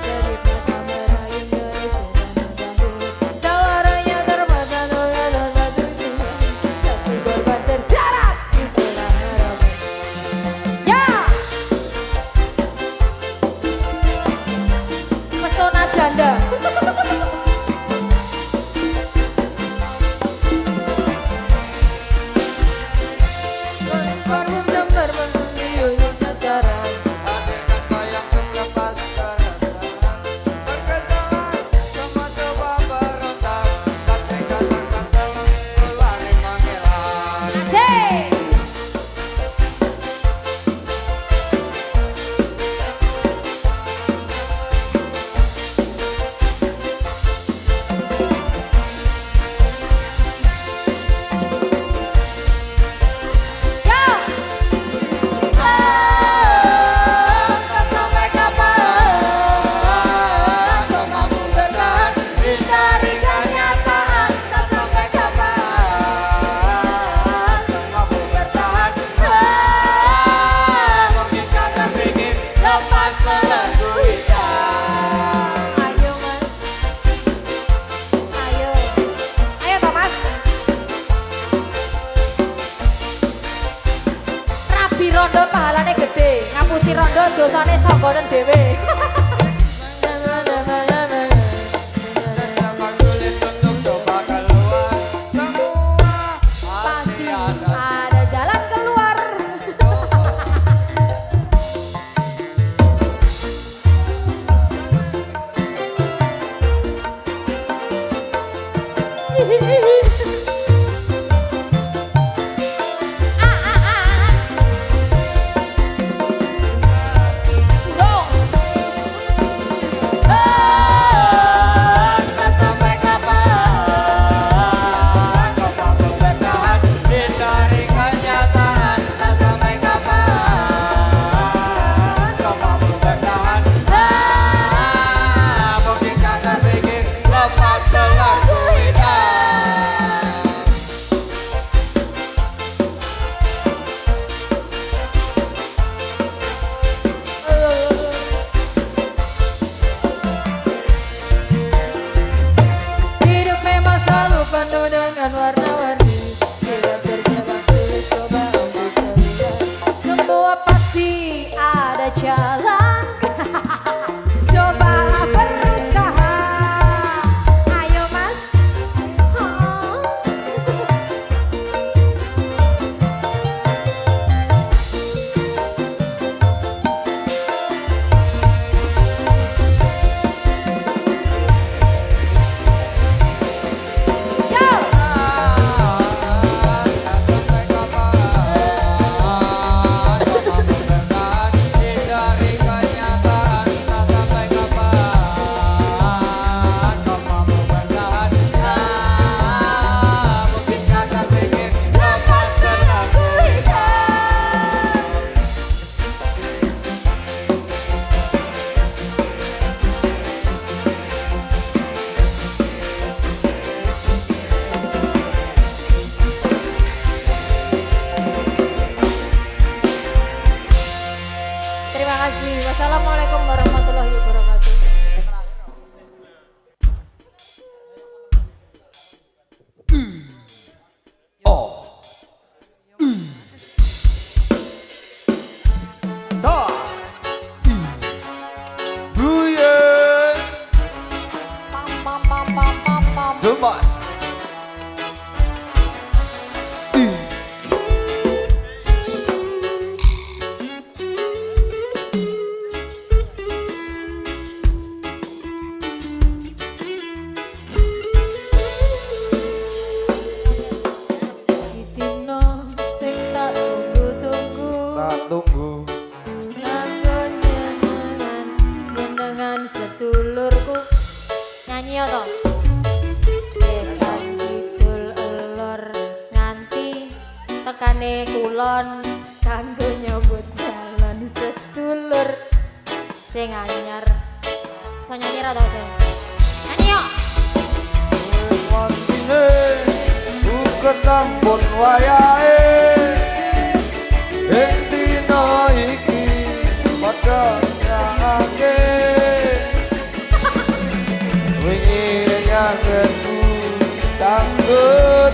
dari mata meraih dari jalan bahu. Tawarannya terpasang oleh dosa tuju, satu korban terjarat itulah harapan. Ya, pesona janda. Parfum jember menunjuk sasaran.
Andaikan bayang terlepas kerasahan, berkejaran semua coba berontak, tak tega tak kasar lari panggilan.
Asik. Ya. Tak sampai kapan kau mampu bertahan hindari kenyataan. Tak sampai kapan kau mampu bertahan.
Mungkin kau terpikir lepas belenggu hitam.
Ayo mas, ayo, ayo Thomas. Rabi rondo pahalane gede, ngapusi rondo dosane sanggonen dhewe.
Sangat sulit untuk coba keluar, semua pasti
Pasti
ada.
ada jalan keluar. Dong. Tak sampai kapan
Kau mampu bertahan hindari kenyataan. Tak sampai kapan kau mampu bertahan. Mungkin kau terpikir lepas belenggu hitam.
Hidup memang selalu penuh dengan warna-warni. Tidak terjebak sulit coba untuk terlihat. Semua pasti ada jalan. Cobalah berusaha. Ayo mas. Yo.
Zumba.
Dino sing tak tunggu-tunggu
Tak tunggu.
nganggo jenengan sedulurku nyanyi ya toh tekan kidul elor nganti tekane kulon kanggo nyambut jalan sedulur sing anyar so nyanyi ra toh Sing? Nyanyi yo
Wantine buka sampun wayahe ing dina iki padha nyange wingi nyangenku kanggo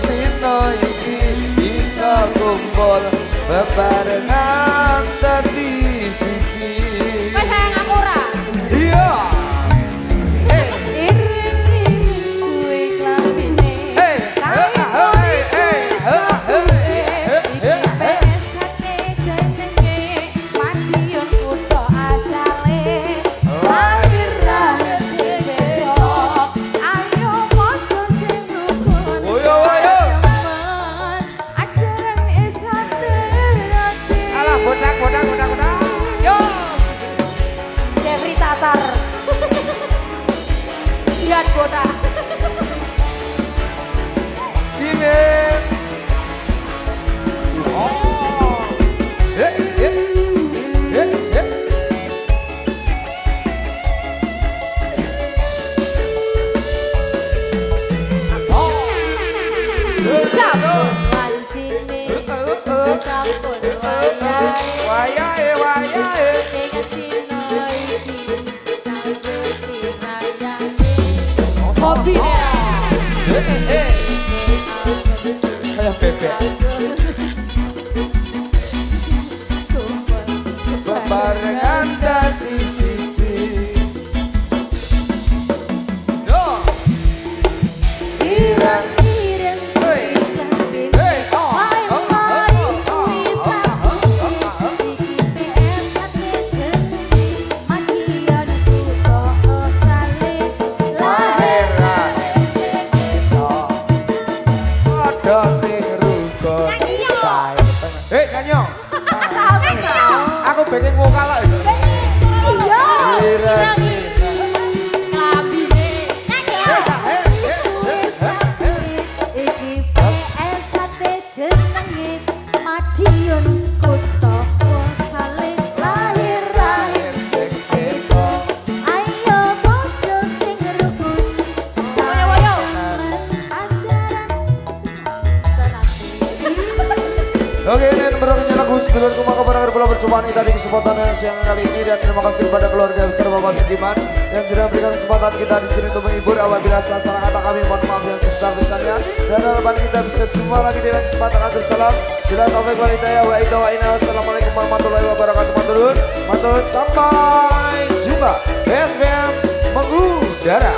dina iki bisa kumpul bebarengan dadi siji.
wes sayang aku ora
Iya.
Iring-iring kuwi klambine
Hey, hey, hey, hey, hey, hey.
Pesake jenenge Madiun kutha asale lahir rahim sedo ayo padha sing rukun
Woyo, woyo.
ajaran esate rati
Alah bodak. Yo.
Jeffrey Tatar Jihan botak
Gimen. Oh. Hey, hey. Hey, hey.
sampun wancine sampun wayahe
Wayahe.
sing dina iki kanggo dirayani hobi
Hey, hey. Kayak bebek. Bebarengan dadi siji. Yo.
ireng-ireng
Hey. Hey. Oh. Oh. Ada sing rukun. Hei, Kanyong. Aku pengen vokal lah.
Madiun kutha asale lahir rahim sing beda ayo padha sing rukun
Woyo, woyo.
ajaran
Oke, ini berakhirnya lagu sedulurku maka pada bola percobaan kita di kesempatan yang siang kali ini dan terima kasih kepada keluarga besar Bapak Sugiman yang sudah memberikan kesempatan kita di sini untuk menghibur. Apabila salah kata kami mohon maaf yang sebesar-besarnya dan harapan kita bisa jumpa lagi di lain kesempatan. Akhir salam, bila taufik wal hidayah wa ida wa ina. Wassalamualaikum warahmatullahi wabarakatuh. Matur sampai jumpa. PSBM mengudara.